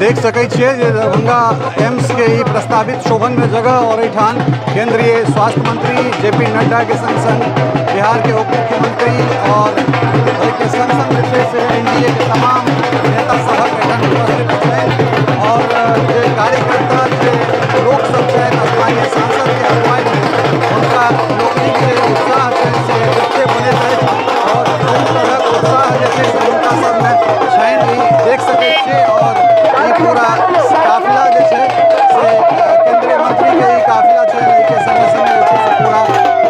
देख सकै छियै जे दरभंगा एम्स के ई प्रस्तावित शोभनीय जगह और एठान केंद्रीय स्वास्थ्य मंत्री जेपी नड्डा के संग संग बिहार के उप मुख्यमंत्री और के संग संग जे से एनडीए के तमाम नेता सभक एठान उपस्थित छथि और जे कार्यकर्ता जे लोक सब छथि स्थानीय सांसद के अगुवाई में हुनका लोकनिक जे उत्साह छै से देखते बने छथि और बहुत तरहक उत्साह जे छै से हुनका सबमे छनि ई देख सकै छियै और ई पूरा काफिला जे छै से केंद्रीय मंत्री के ई काफिला छै एहि संगे संगे जे छै से पूरा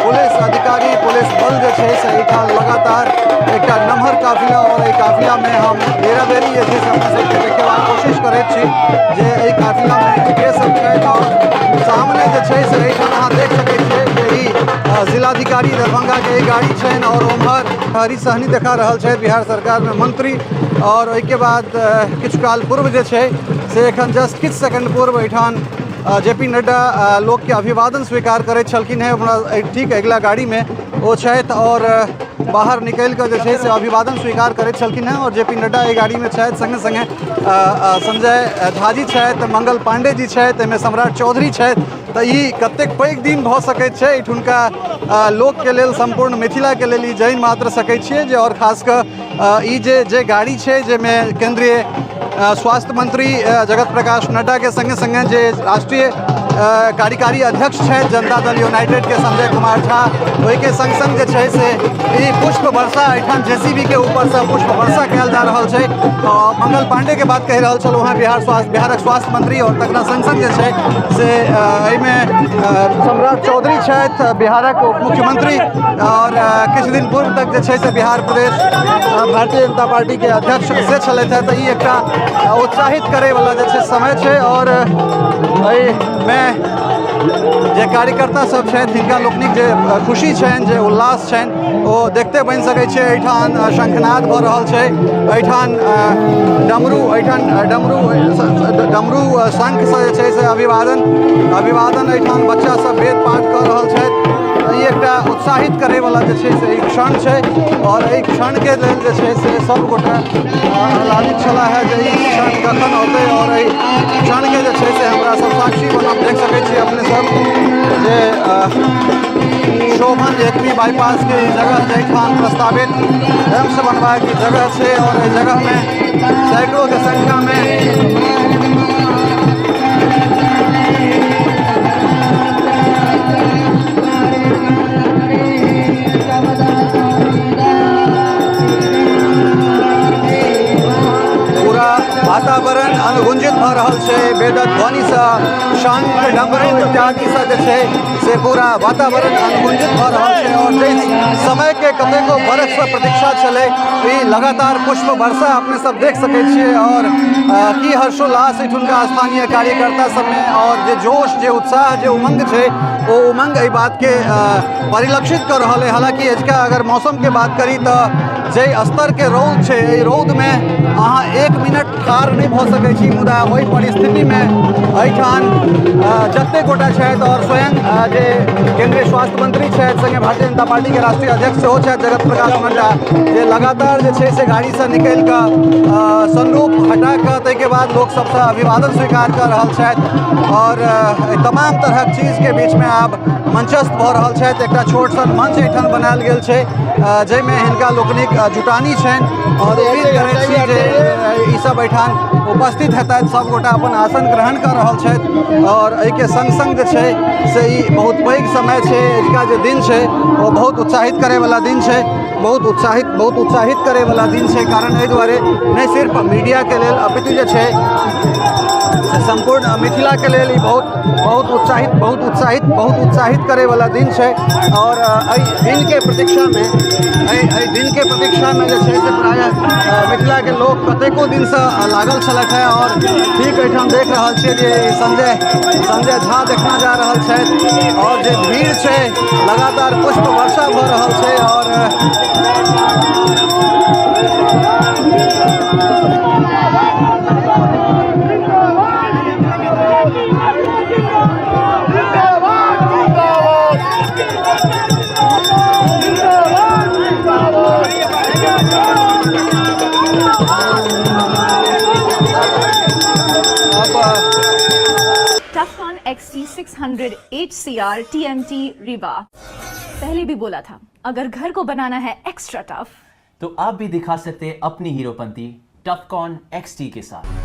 पुलिस अधिकारी पुलिस बल जे छै से एहिठाम लगातार एकटा नमहर काफिला और एहि काफिला में हम बेरा बेरी जे छै से अपना सबके देखेबाक कोशिश करैत छी जे एहि काफिला में के सब छथि और सामने जे छै से एहिठाम अहाँ देख सकै छियै जे ई जिलाधिकारी दरभंगा के गाड़ी छनि और उम्हर हरी सहनी देखा रहल छथि बिहार सरकार में मंत्री और ओहिके बाद किछु काल पूर्व जे छै से एखन जस्ट किछु सेकंड पूर्व एहिठाम जेपी नड्डा लोक के अभिवादन स्वीकार करैत छलखिन हेँ अपना ठीक अगिला गाड़ी में ओ छथि और बाहर निकलि कऽ जे छै से अभिवादन स्वीकार करैत छलखिन हेँ और जेपी नड्डा एहि गाड़ी में छथि संगे संगे संजय झा जी छथि मंगल पांडे जी छथि एहिमे सम्राट चौधरी छथि तऽ ई कतेक पैघ दिन भऽ सकैत छै एहिठुनका लोक के लेल संपूर्ण मिथिला के लेल ई जानि मात्र सकैत छियै जे और खास कऽ ई जे गाड़ी छै जाहिमे केंद्रीय स्वास्थ्य मंत्री जगत प्रकाश नड्डा के संगे संगे जे राष्ट्रीय कार्यकारी अध्यक्ष छथि जनता दल यूनाइटेड के संजय कुमार झा ओहिके संग संग जे छै से ई पुष्प वर्षा एहिठाम जेसीबी के ऊपर से पुष्प वर्षा कयल जा रहल छै मंगल पांडे के बात कहि रहल छलहुँ हेँ बिहारक स्वास्थ्य मंत्री और तकरा संग संग जे छै से एहिमे सम्राट चौधरी छथि बिहारक उप मुख्यमंत्री और किछु दिन पूर्व तक जे छै से बिहार प्रदेश भारतीय जनता पार्टी के अध्यक्ष से छलथि तऽ ई एकटा उत्साहित करे वाला जे छै समय छै और एहिमे जे कार्यकर्ता सब छथि हिनका लोकनिक जे खुशी छनि जे उल्लास छनि ओ देखते बनि सकै छै एहिठाम शंखनाद भऽ रहल छै एहिठाम डमरू शंख से जे छै से अभिवादन एहिठाम बच्चा सब वेद पाठ कऽ रहल छथि ई एकटा उत्साहित करे वाला जे छै से ई क्षण छै और एहि क्षण के लेल जे छै से सब गोटा लालित छला है जे ई क्षण कखन औतै और एहि क्षण के जे छै से हमरा सब साक्षी बनब देख सकै छी अपने सब जे शोभन 1वीं बाईपास के जगह जहाँ प्रस्तावित एम्स बनवा की जगह है और इस जगह में सैकड़ों की संख्या में वातावरण अनुगुंजित भ रहल छै वेदक ध्वनि से शंख डमरू इत्यादि से पूरा वातावरण अनुगुंजित भ रहल छै और जिस समय के कतेको बरस से प्रतीक्षा छलै ई लगातार पुष्प वर्षा अपने सब देख सकै छियै और की हर्षोल्लास एठुनका स्थानीय कार्यकर्ता सब में और जे जोश जे उत्साह जे उमंग छै वो उमंग एहि बात के परिलक्षित कर रहल है। हालांकि एजका अगर मौसम के बात करी तो जे स्तर के रौद छै एहि रौद में अहाँ 1 मिनट ठाढ़ नहीं भ सकै छी मुदा ओहि परिस्थिति में एहिठाम जते गोटा छथि और स्वयं जे केंद्रीय स्वास्थ्य मंत्री छथि संगे भारतीय जनता पार्टी के राष्ट्रीय अध्यक्ष सेहो छथि जगत प्रकाश नड्डा जे लगातार जे छै से गाड़ी से निकलि कऽ सनरूफ हटा कऽ ताहिके बाद लोक सबसे अभिवादन स्वीकार कर रहल छथि और तमाम तरहक चीज के बीच में आब मंचस्थ भऽ रहल छथि। एकटा छोट सन मंच एहिठाम बनायल गेल छै जाहिमे हिनका लोकनिक जुटानी छनि और उम्मीद करैत छी जे ई सब एहिठाम उपस्थित हेतथि सब गोटा अपन आसन ग्रहण कर रहल छथि और एहिके संग संग जे छै से ई बहुत पैघ समय छै एजुका जे दिन छै वो बहुत उत्साहित करे वाला दिन छै बहुत उत्साहित करे वाला दिन छै कारण एहि दुआरे नहीं सिर्फ मीडिया के लेल अपितु जे छै संपूर्ण मिथिला के लेल ई बहुत उत्साहित करे वाला दिन छै और दिन के प्रतीक्षा में जे छै से प्रायः मिथिला के लोग कतेको दिन से लागल छलथि है और ठीक एहिठाम देख रहल छियै जे संजय झा देखना जा रहल छथि और जे भीड़ छै लगातार पुष्प वर्षा भऽ रहल छै और टफकॉन XT 600 HCR TMT रिवा। पहले भी बोला था, अगर घर को बनाना है एक्स्ट्रा टफ तो आप भी दिखा सकते हैं अपनी हीरोपंती टफकॉन XT के साथ।